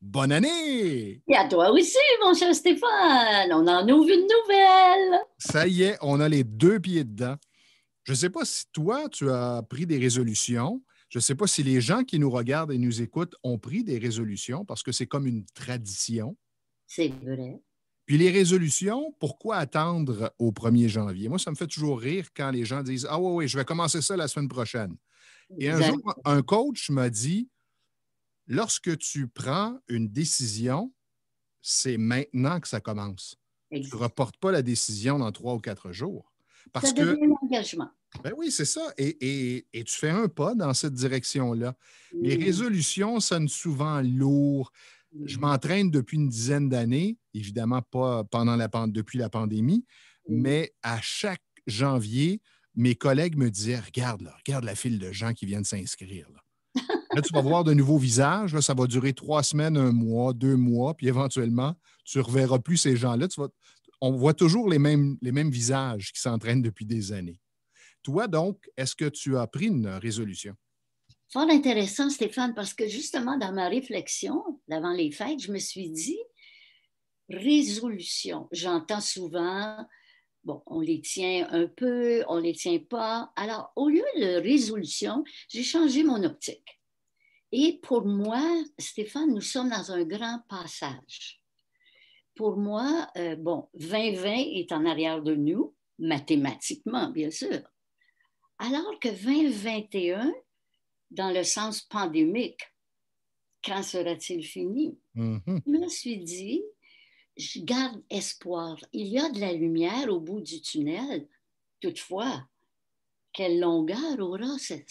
bonne année! Et à toi aussi, mon cher Stéphane. On en ouvre une nouvelle. Ça y est, on a les deux pieds dedans. Je ne sais pas si toi, tu as pris des résolutions. Je ne sais pas si les gens qui nous regardent et nous écoutent ont pris des résolutions parce que c'est comme une tradition. C'est vrai. Puis les résolutions, pourquoi attendre au 1er janvier? Moi, ça me fait toujours rire quand les gens disent ah oui, oui, je vais commencer ça la semaine prochaine. Et un jour, Exact. un coach m'a dit lorsque tu prends une décision, c'est maintenant que ça commence. Tu ne Exact. reportes pas la décision dans 3 ou 4 jours. Ça Parce que, devient un engagement. ben oui, c'est ça. Et tu fais un pas dans cette direction-là. Les Mm. résolutions sonnent souvent lourd. Je Mm. m'entraîne depuis une dizaine d'années, évidemment pas depuis la pandémie, Mm. mais à chaque janvier, mes collègues me disaient regarde, là, regarde la file de gens qui viennent s'inscrire. Là, tu vas voir de nouveaux visages. Là, ça va durer 3 semaines, un mois, 2 mois, puis éventuellement, tu ne reverras plus ces gens-là. On voit toujours les mêmes visages qui s'entraînent depuis des années. Toi, donc, est-ce que tu as pris une résolution? Fort intéressant, Stéphane, parce que justement, dans ma réflexion, d'avant les fêtes, je me suis dit, résolution. J'entends souvent, bon, on les tient un peu, on les tient pas. Alors, au lieu de résolution, j'ai changé mon optique. Et pour moi, Stéphane, nous sommes dans un grand passage. Pour moi, bon, 2020 est en arrière de nous, mathématiquement, bien sûr. Alors que 2021, dans le sens pandémique, quand sera-t-il fini? Mhm. Je me suis dit, je garde espoir. Il y a de la lumière au bout du tunnel. Toutefois, quelle longueur aura cette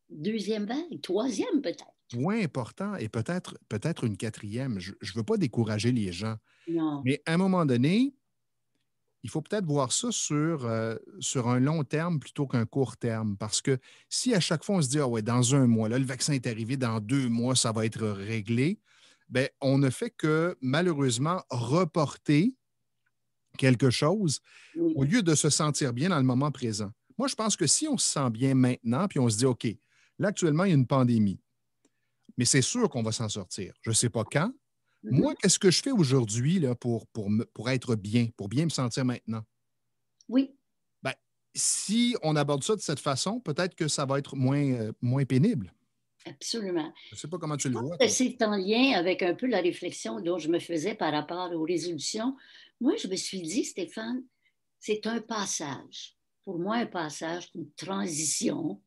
deuxième vague, troisième peut-être? Point important et peut-être une quatrième. Je ne veux pas décourager les gens, Non. mais à un moment donné, il faut peut-être voir ça sur un long terme plutôt qu'un court terme. Parce que si à chaque fois on se dit, ah ouais, dans un mois, là, le vaccin est arrivé, dans 2 mois, ça va être réglé, ben, on ne fait que malheureusement reporter quelque chose Oui, au lieu de se sentir bien dans le moment présent. Moi, je pense que si on se sent bien maintenant, puis on se dit, OK, là, actuellement, il y a une pandémie, mais c'est sûr qu'on va s'en sortir. Je ne sais pas quand. Moi, mhm. qu'est-ce que je fais aujourd'hui là, pour être bien, pour bien me sentir maintenant? Oui, Ben, si on aborde ça de cette façon, peut-être que ça va être moins pénible. absolument. Je ne sais pas comment Je tu le pense vois, que toi. c'est en lien avec un peu la réflexion dont je me faisais par rapport aux résolutions. Moi, je me suis dit, Stéphane, c'est un passage. Pour moi, un passage, une transition,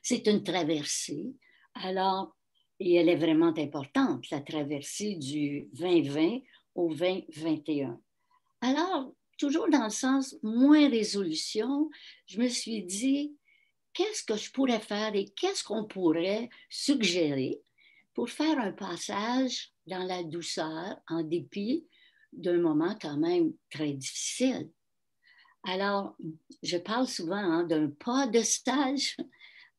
c'est une traversée. Alors, et elle est vraiment importante, la traversée du 2020 au 2021. Alors, toujours dans le sens moins résolution, je me suis dit, qu'est-ce que je pourrais faire et qu'est-ce qu'on pourrait suggérer pour faire un passage dans la douceur en dépit d'un moment quand même très difficile. Alors, je parle souvent hein, d'un pas de sage.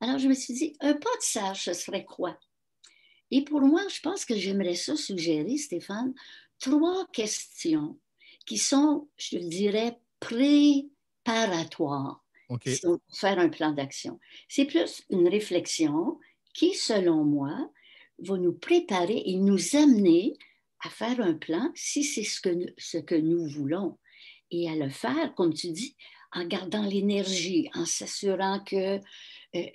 Alors, je me suis dit, un pas de sage, ce serait quoi? Et pour moi, je pense que j'aimerais ça suggérer, Stéphane, 3 questions qui sont, je dirais, préparatoires, OK. qui sont pour faire un plan d'action. C'est plus une réflexion qui, selon moi, va nous préparer et nous amener à faire un plan si c'est ce que nous voulons. Et à le faire, comme tu dis, en gardant l'énergie, en s'assurant que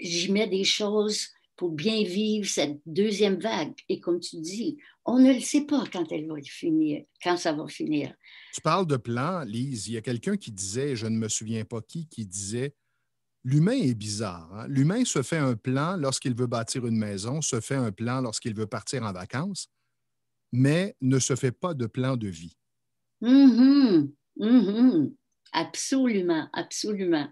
j'y mets des choses pour bien vivre cette deuxième vague. Et comme tu dis, on ne le sait pas quand elle va finir, quand ça va finir. Tu parles de plan, Lise. Il y a quelqu'un qui disait, je ne me souviens pas qui disait, l'humain est bizarre. Hein? L'humain se fait un plan lorsqu'il veut bâtir une maison, se fait un plan lorsqu'il veut partir en vacances, mais ne se fait pas de plan de vie. Mhm, mhm. Absolument, absolument.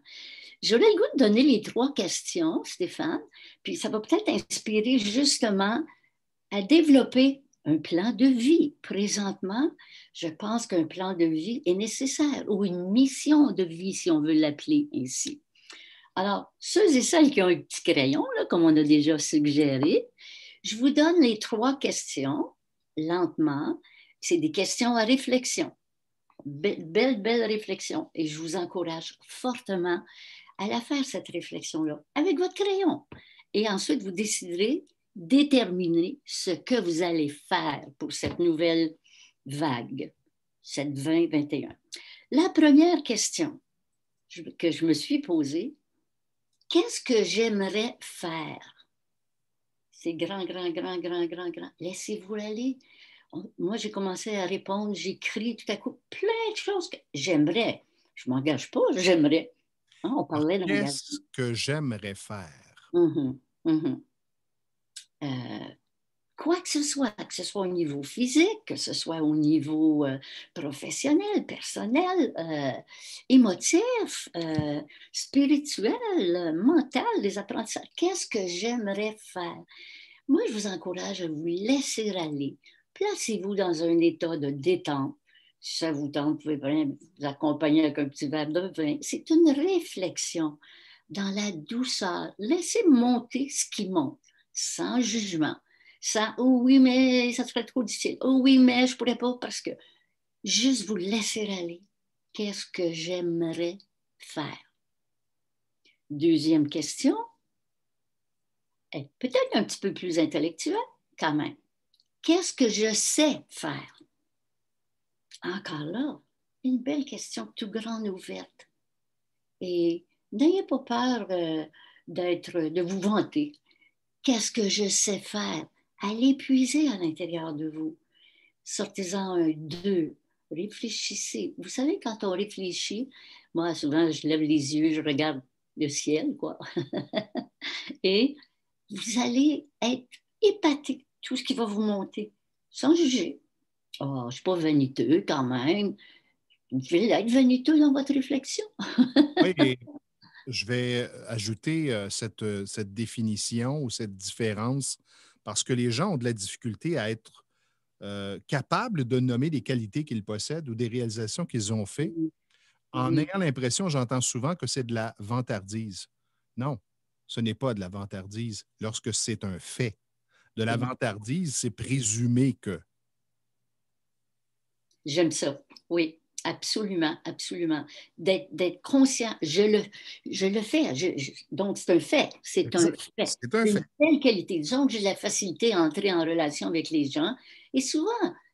J'aurais le goût de donner les 3 questions, Stéphane, puis ça va peut-être inspirer justement à développer un plan de vie. Présentement, je pense qu'un plan de vie est nécessaire ou une mission de vie, si on veut l'appeler ainsi. Alors, ceux et celles qui ont un petit crayon, là, comme on a déjà suggéré, je vous donne les 3 questions lentement. C'est des questions à réflexion. Belle réflexion. Et je vous encourage fortement à la faire, cette réflexion-là, avec votre crayon. Et ensuite, vous déciderez déterminer ce que vous allez faire pour cette nouvelle vague, cette 2021. La première question que je me suis posée, qu'est-ce que j'aimerais faire? C'est grand, grand, grand, grand, grand, grand. Laissez-vous aller. Moi, j'ai commencé à répondre, j'écris tout à coup plein de choses que j'aimerais. Je ne m'engage pas, j'aimerais. Hein, on Alors, parlait qu'est-ce d'engagement. que j'aimerais faire? Mhm, mhm. Quoi que ce soit au niveau physique, que ce soit au niveau professionnel, personnel, émotif, spirituel, mental, des apprentissages. Qu'est-ce que j'aimerais faire? Moi, je vous encourage à vous laisser aller. Placez-vous dans un état de détente. Si ça vous tente, vous pouvez vous accompagner avec un petit verre de vin. C'est une réflexion dans la douceur. Laissez monter ce qui monte, sans jugement. Sans, oh oui, mais ça serait trop difficile. Oh oui, mais je ne pourrais pas parce que juste vous laisser aller. Qu'est-ce que j'aimerais faire? Deuxième question, peut-être un petit peu plus intellectuelle quand même. Qu'est-ce que je sais faire? Encore là, une belle question tout grande ouverte. Et n'ayez pas peur de vous vanter. Qu'est-ce que je sais faire? Allez puiser à l'intérieur de vous. Sortez-en un, deux. Réfléchissez. Vous savez, quand on réfléchit, moi, souvent, je lève les yeux, je regarde le ciel, quoi. Et vous allez être épaté de tout ce qui va vous monter, sans juger. Oh, je ne suis pas vaniteux quand même. Vous pouvez être vaniteux dans votre réflexion. Oui, et je vais ajouter cette définition ou cette différence parce que les gens ont de la difficulté à être capables de nommer des qualités qu'ils possèdent ou des réalisations qu'ils ont faites en Oui. ayant l'impression, j'entends souvent que c'est de la vantardise. Non, ce n'est pas de la vantardise lorsque c'est un fait. De la vantardise, c'est présumer que. J'aime ça. Oui, absolument, absolument. D'être conscient, je le fais. Donc, c'est un fait. C'est un fait. C'est un C'est fait. une belle qualité. Disons que j'ai de la facilité à entrer en relation avec les gens. Et souvent,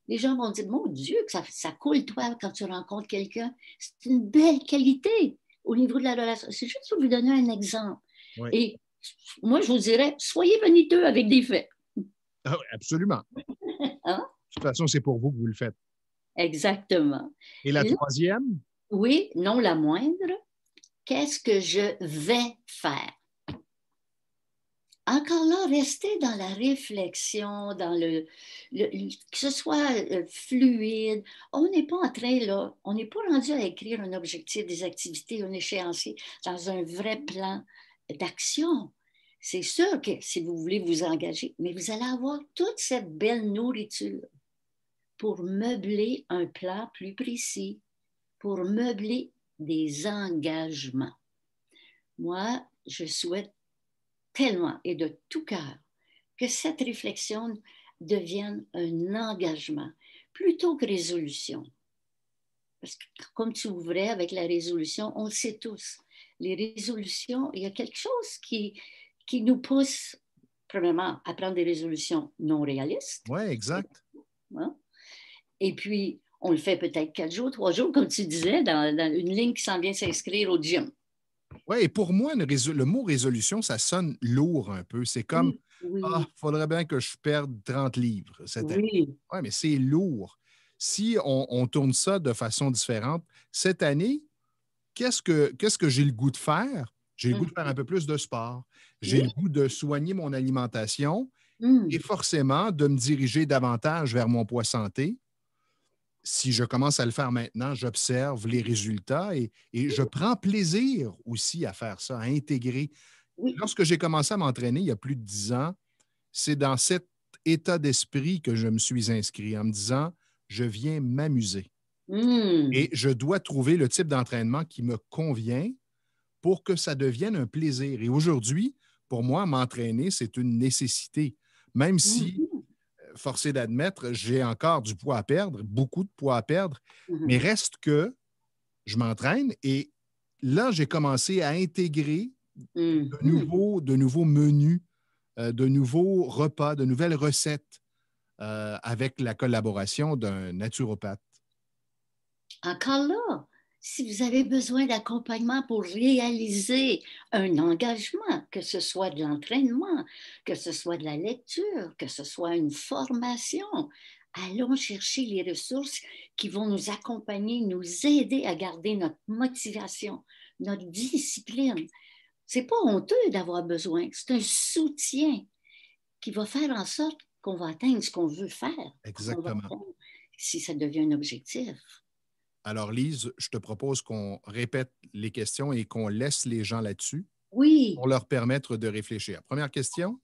les gens vont dire, mon Dieu, que ça coule, toi, quand tu rencontres quelqu'un. C'est une belle qualité au niveau de la relation. C'est juste pour vous donner un exemple. Oui. Et moi, je vous dirais, soyez vaniteux avec des faits. Ah oui, absolument. Hein? De toute façon, c'est pour vous que vous le faites. Exactement. Et la Là, troisième? oui, non la moindre, qu'est-ce que je vais faire? Encore là, rester dans la réflexion, que ce soit fluide. On n'est pas en train, là, on n'est pas rendu à écrire un objectif, des activités, un échéancier dans un vrai plan d'action. C'est sûr que si vous voulez vous engager, mais vous allez avoir toute cette belle nourriture pour meubler un plan plus précis, pour meubler des engagements. Moi, je souhaite tellement et de tout cœur que cette réflexion devienne un engagement plutôt que résolution. Parce que comme tu ouvrais avec la résolution, on le sait tous, les résolutions, il y a quelque chose qui nous pousse, premièrement, à prendre des résolutions non réalistes. Oui, exact. Hein? Et puis, on le fait peut-être 4 jours, 3 jours, comme tu disais, dans une ligne qui s'en vient s'inscrire au gym. Oui, et pour moi, le mot résolution, ça sonne lourd un peu. C'est comme, Oui, oui, ah, il faudrait bien que je perde 30 livres cette année. oui. Oui, mais c'est lourd. Si on tourne ça de façon différente, cette année, qu'est-ce que j'ai le goût de faire? J'ai le goût de faire un peu plus de sport. J'ai le Oui. goût de soigner mon alimentation et Mm. forcément de me diriger davantage vers mon poids santé. Si je commence à le faire maintenant, j'observe les résultats et je prends plaisir aussi à faire ça, à intégrer. Oui. Lorsque j'ai commencé à m'entraîner il y a plus de 10 ans, c'est dans cet état d'esprit que je me suis inscrit en me disant, je viens m'amuser et Mm. je dois trouver le type d'entraînement qui me convient pour que ça devienne un plaisir. Et aujourd'hui, pour moi, m'entraîner, c'est une nécessité. Même si, Mm. forcé d'admettre, j'ai encore du poids à perdre, beaucoup de poids à perdre, mais Mm. reste que je m'entraîne et là, j'ai commencé à intégrer Mm. Mm. de nouveaux menus de nouveaux repas, de nouvelles recettes avec la collaboration d'un naturopathe? Encore là, si vous avez besoin d'accompagnement pour réaliser un engagement, que ce soit de l'entraînement, que ce soit de la lecture, que ce soit une formation, allons chercher les ressources qui vont nous accompagner, nous aider à garder notre motivation, notre discipline. C'est pas honteux d'avoir besoin, c'est un soutien qui va faire en sorte qu'on va atteindre ce qu'on veut faire, qu'on va Exactement. atteindre si ça devient un objectif. Alors, Lise, je te propose qu'on répète les questions et qu'on laisse les gens là-dessus Oui, pour leur permettre de réfléchir. Première question.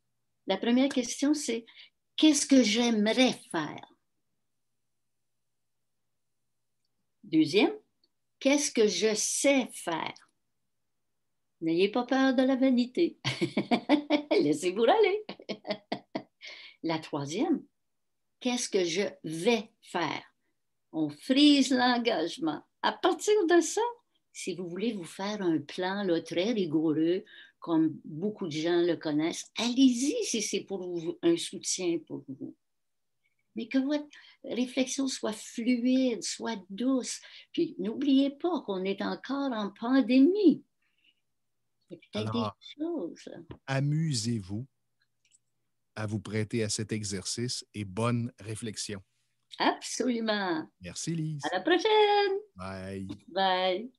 la première question, c'est qu'est-ce que j'aimerais faire? Deuxième, qu'est-ce que je sais faire? N'ayez pas peur de la vanité. Laissez-vous aller. La troisième, qu'est-ce que je vais faire? On frise l'engagement. À partir de ça, si vous voulez vous faire un plan là, très rigoureux, comme beaucoup de gens le connaissent, allez-y si c'est pour vous, un soutien pour vous. Mais que votre réflexion soit fluide, soit douce. Puis n'oubliez pas qu'on est encore en pandémie. Il y a peut-être des Alors, choses. amusez-vous à vous prêter à cet exercice et bonne réflexion. Absolument. Merci, À Lise. la prochaine. Bye. Bye.